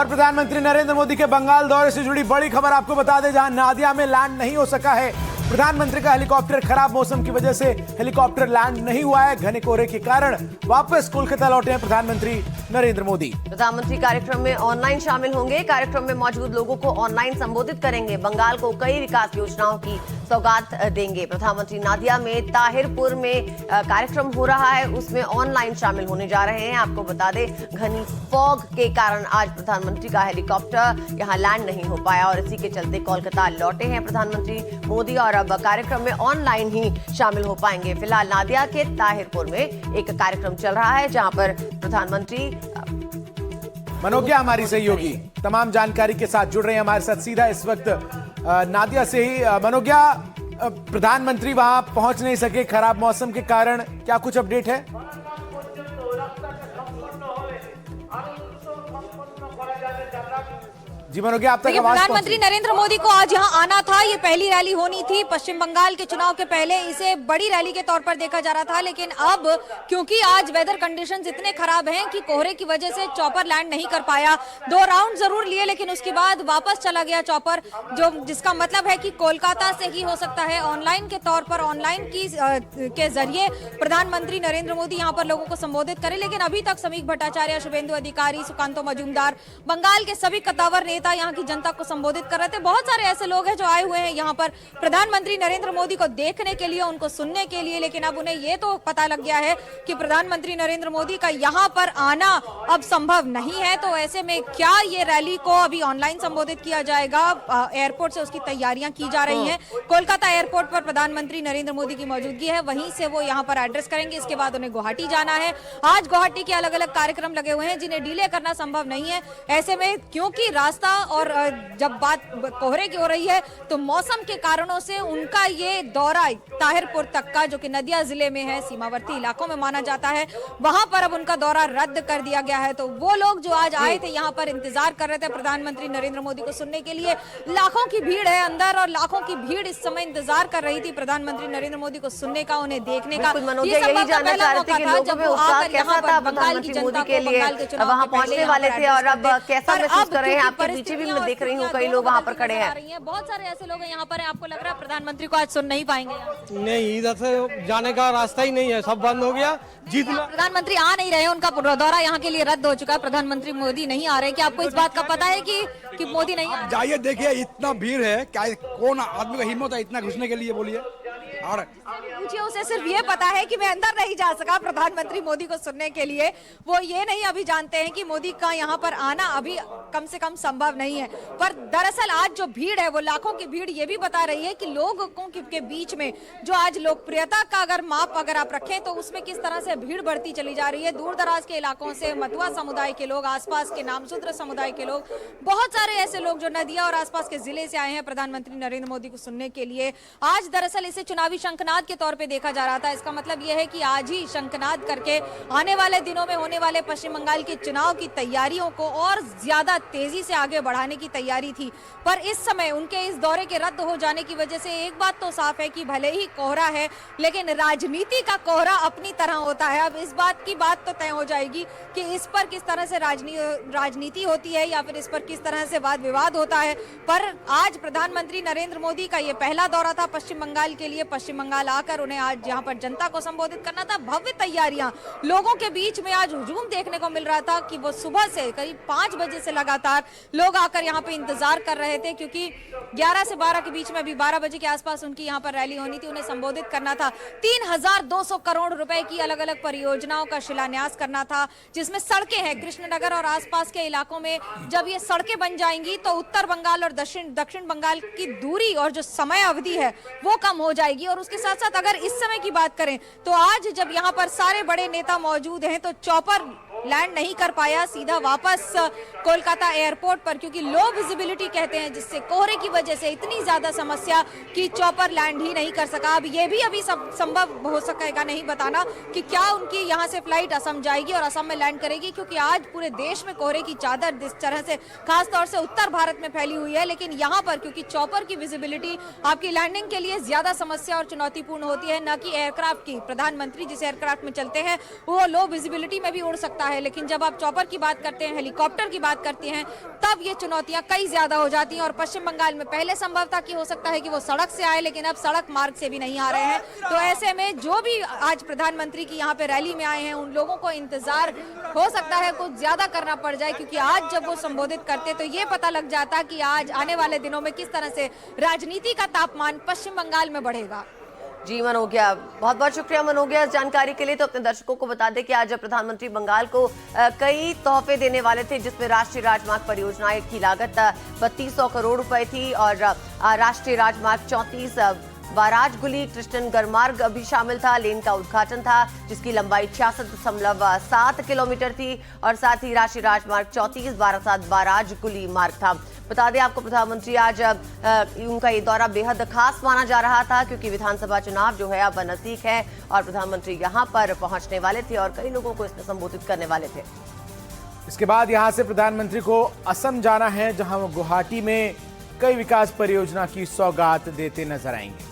और प्रधानमंत्री नरेंद्र मोदी के बंगाल दौरे से जुड़ी बड़ी खबर आपको बता दें, जहां नादिया में लैंड नहीं हो सका है प्रधानमंत्री का हेलीकॉप्टर। खराब मौसम की वजह से हेलीकॉप्टर लैंड नहीं हुआ है। घने कोहरे के कारण वापस कोलकाता लौटे हैं प्रधानमंत्री नरेंद्र मोदी। प्रधानमंत्री कार्यक्रम में ऑनलाइन शामिल होंगे। कार्यक्रम में मौजूद लोगों को ऑनलाइन संबोधित करेंगे। बंगाल को कई विकास योजनाओं की सौगात देंगे। प्रधानमंत्री नादिया में ताहिरपुर में कार्यक्रम हो रहा है, उसमें ऑनलाइन शामिल होने जा रहे हैं। आपको बता दें, घनी फॉग के कारण आज प्रधानमंत्री का हेलीकॉप्टर यहां लैंड नहीं हो पाया और इसी के चलते कोलकाता लौटे हैं प्रधानमंत्री मोदी और अब कार्यक्रम में ऑनलाइन ही शामिल हो पाएंगे। फिलहाल नादिया के ताहिरपुर में एक कार्यक्रम चल रहा है, जहां पर प्रधानमंत्री मनोज्ञा हमारी सहयोगी तमाम जानकारी के साथ जुड़ रहे हैं हमारे साथ सीधा इस वक्त नादिया से ही। मनोज्ञा, प्रधानमंत्री वहां पहुंच नहीं सके खराब मौसम के कारण, क्या कुछ अपडेट है? जी मनोज्ञा, आप तक आवाज प्रधानमंत्री नरेंद्र मोदी को आज यहां आना था। ये पहली रैली होनी थी पश्चिम बंगाल के चुनाव के पहले। इसे बड़ी रैली के तौर पर देखा जा रहा था, लेकिन अब क्योंकि आज वेदर कंडीशंस इतने खराब हैं कि कोहरे की वजह से चॉपर लैंड नहीं कर पाया। 2 राउंड जरूर लिए, लेकिन उसके बाद वापस चला गया चॉपर, जिसका मतलब है कि कोलकाता से ही हो सकता है ऑनलाइन के तौर पर, ऑनलाइन के जरिए प्रधानमंत्री नरेंद्र मोदी यहाँ पर लोगों को संबोधित करें। लेकिन अभी तक समीक भट्टाचार्य, शुभेंदु अधिकारी, सुकांतो मजूमदार, बंगाल के सभी कद्दावर नेता यहाँ की जनता को संबोधित कर रहे थे। बहुत सारे ऐसे लोग हैं जो आए हुए हैं यहाँ पर प्रधानमंत्री नरेंद्र मोदी को देखने के लिए, उनको सुनने के लिए, लेकिन अब उन्हें ये तो पता लग गया है कि प्रधानमंत्री नरेंद्र मोदी का यहाँ पर आना अब संभव नहीं है। तो ऐसे में क्या ये रैली को अभी ऑनलाइन संबोधित किया जाएगा? एयरपोर्ट से उसकी तैयारियां की जा रही हैं। कोलकाता एयरपोर्ट पर प्रधानमंत्री नरेंद्र मोदी की मौजूदगी है, वहीं से वो यहाँ पर एड्रेस करेंगे। इसके बाद उन्हें गुवाहाटी जाना है। आज गुवाहाटी के अलग अलग कार्यक्रम लगे हुए हैं जिन्हें डिले करना संभव नहीं है। ऐसे में क्योंकि रास्ता और जब बात कोहरे की हो रही है तो मौसम के कारणों से उनका ये दौरा ताहिरपुर तक का, जो कि नदिया जिले में है, सीमावर्ती इलाकों में माना जाता है, वहां पर अब उनका दौरा रद्द कर दिया गया है। तो वो लोग जो आज आए थे यहाँ पर इंतजार कर रहे थे प्रधानमंत्री नरेंद्र मोदी को सुनने के लिए, लाखों की भीड़ है अंदर और लाखों की भीड़ इस समय इंतजार कर रही थी प्रधानमंत्री नरेंद्र मोदी को सुनने का, उन्हें देखने का। यही जानना चाह रहे थे कि लोगों में उत्साह कैसा था प्रधानमंत्री मोदी के लिए वहां पहुंचने वाले थे और अब कैसा महसूस कर रहे हैं? आपके पीछे भी मैं देख रही हूँ कई लोग वहाँ पर खड़े हैं। बहुत सारे ऐसे लोग हैं यहाँ पर। आपको लग रहा है प्रधानमंत्री को आज सुन नहीं पाएंगे? नहीं, इधर से जाने का रास्ता ही नहीं है, सब बंद हो गया। जितना प्रधानमंत्री आ नहीं रहे, उनका दौरा यहाँ के लिए रद्द हो चुका है। प्रधानमंत्री मोदी नहीं आ रहे। क्या आपको इस बात का पता है कि मोदी नहीं आ रहे? जाइए देखिए, इतना भीड़ है, क्या कौन आदमी का हिम्मत है इतना घुसने के लिए? बोलिए। और पूछिए उसे, सिर्फ ये पता है कि मैं अंदर नहीं जा सका प्रधानमंत्री मोदी को सुनने के लिए। वो ये नहीं अभी जानते हैं कि मोदी का यहाँ पर आना अभी कम से कम संभव नहीं है। पर दरअसल आज जो भीड़ है वो लाखों की भीड़ ये भी बता रही है कि लोगों के बीच में जो आज लोकप्रियता का अगर माप अगर आप रखें तो उसमें किस तरह से भीड़ बढ़ती चली जा रही है। दूर दराज के इलाकों से मथुआ समुदाय के लोग, आसपास के नामशूद्र समुदाय के लोग, बहुत सारे ऐसे लोग जो नदिया और आसपास के जिले से आए हैं प्रधानमंत्री नरेंद्र मोदी को सुनने के लिए। आज दरअसल इसे चुनावी शंखनाद के तौर पे देखा जा रहा था। इसका मतलब यह है कि आज ही शंखनाद करके आने वाले दिनों में होने वाले पश्चिम बंगाल के चुनाव की तैयारियों को और ज्यादा तेजी से आगे बढ़ाने की तैयारी थी। पर इस समय उनके इस दौरे के रद्द हो जाने की वजह से एक बात तो साफ है कि भले ही कोहरा है, लेकिन राजनीति का कोहरा अपनी तरह होता है। अब इस बात की बात तो तय हो जाएगी कि इस पर किस तरह से राजनीति होती है या फिर इस पर किस तरह से वाद विवाद होता है। पर आज प्रधानमंत्री नरेंद्र मोदी का ये पहला दौरा था पश्चिम बंगाल के लिए। पश्चिम बंगाल आकर उन्हें आज यहाँ पर जनता को संबोधित करना था। भव्य तैयारियां, लोगों के बीच में आज हुजूम देखने को मिल रहा था कि वो सुबह से करीब 5 बजे से लगातार लोग आकर यहाँ पे इंतजार कर रहे थे, क्योंकि 11 से 12 के बीच में अभी 12 बजे के आसपास उनकी यहाँ पर रैली होनी थी। उन्हें संबोधित करना था। 3200 करोड़ रुपए की अलग अलग परियोजनाओं का शिलान्यास करना था, जिसमें सड़कें हैं। कृष्णनगर और आसपास के इलाकों में जब ये सड़कें बन जाएंगी तो उत्तर बंगाल और दक्षिण बंगाल की दूरी और जो समय अवधि है वो कम हो जाएगी। और उसके साथ साथ अगर इस समय की बात करें तो आज जब यहाँ पर सारे बड़े नेता मौजूद हैं तो चॉपर लैंड नहीं कर पाया सीधा वापस कोलकाता एयरपोर्ट पर, क्योंकि लो विजिबिलिटी कहते हैं, जिससे कोहरे की वजह से इतनी ज्यादा समस्या कि चॉपर लैंड ही नहीं कर सका। अब ये भी अभी संभव हो सकेगा नहीं बताना कि क्या उनकी यहाँ से फ्लाइट असम जाएगी और असम में लैंड करेगी, क्योंकि आज पूरे देश में कोहरे की चादर इस तरह से खास तौर से उत्तर भारत में फैली हुई है। लेकिन यहाँ पर क्योंकि चॉपर की विजिबिलिटी आपकी लैंडिंग के लिए ज्यादा समस्या और चुनौतीपूर्ण होती है, न कि एयरक्राफ्ट की। प्रधानमंत्री जिस एयरक्राफ्ट में चलते हैं वो लो विजिबिलिटी में भी उड़ सकता है, लेकिन जब आप चॉपर की बात करते हैं, हेलीकॉप्टर की बात करते हैं, तब ये चुनौतियां कई ज्यादा हो जाती हैं। और पश्चिम बंगाल में पहले संभव था कि हो सकता है कि वो सड़क से आए, लेकिन अब सड़क मार्ग से भी नहीं आ रहे हैं। तो ऐसे में जो भी आज प्रधानमंत्री की यहाँ पे रैली में आए हैं, उन लोगों को इंतजार हो सकता है कुछ ज्यादा करना पड़ जाए, क्योंकि आज जब वो संबोधित करते तो ये पता लग जाता कि आज आने वाले दिनों में किस तरह से राजनीति का तापमान पश्चिम बंगाल में बढ़ेगा। जी मनोगिया, बहुत बहुत शुक्रिया मनोगिया इस जानकारी के लिए। तो अपने दर्शकों को बता दें कि आज प्रधानमंत्री बंगाल को कई तोहफे देने वाले थे, जिसमें राष्ट्रीय राजमार्ग परियोजना की लागत 3200 करोड़ रुपए थी और राष्ट्रीय राजमार्ग 34 बाराजगुली कृष्णन गरमार्ग भी शामिल था। लेन का उद्घाटन था जिसकी लंबाई 66.7 किलोमीटर थी और साथ ही राष्ट्रीय राजमार्ग 34 बारासात बाराजगुली मार्ग था। बता दें आपको प्रधानमंत्री आज उनका ये दौरा बेहद खास माना जा रहा था, क्योंकि विधानसभा चुनाव जो है अब नजदीक है और प्रधानमंत्री यहाँ पर पहुंचने वाले थे और कई लोगों को इसमें संबोधित करने वाले थे। इसके बाद यहां से प्रधानमंत्री को असम जाना है, जहां वो गुवाहाटी में कई विकास परियोजना की सौगात देते नजर आएंगे।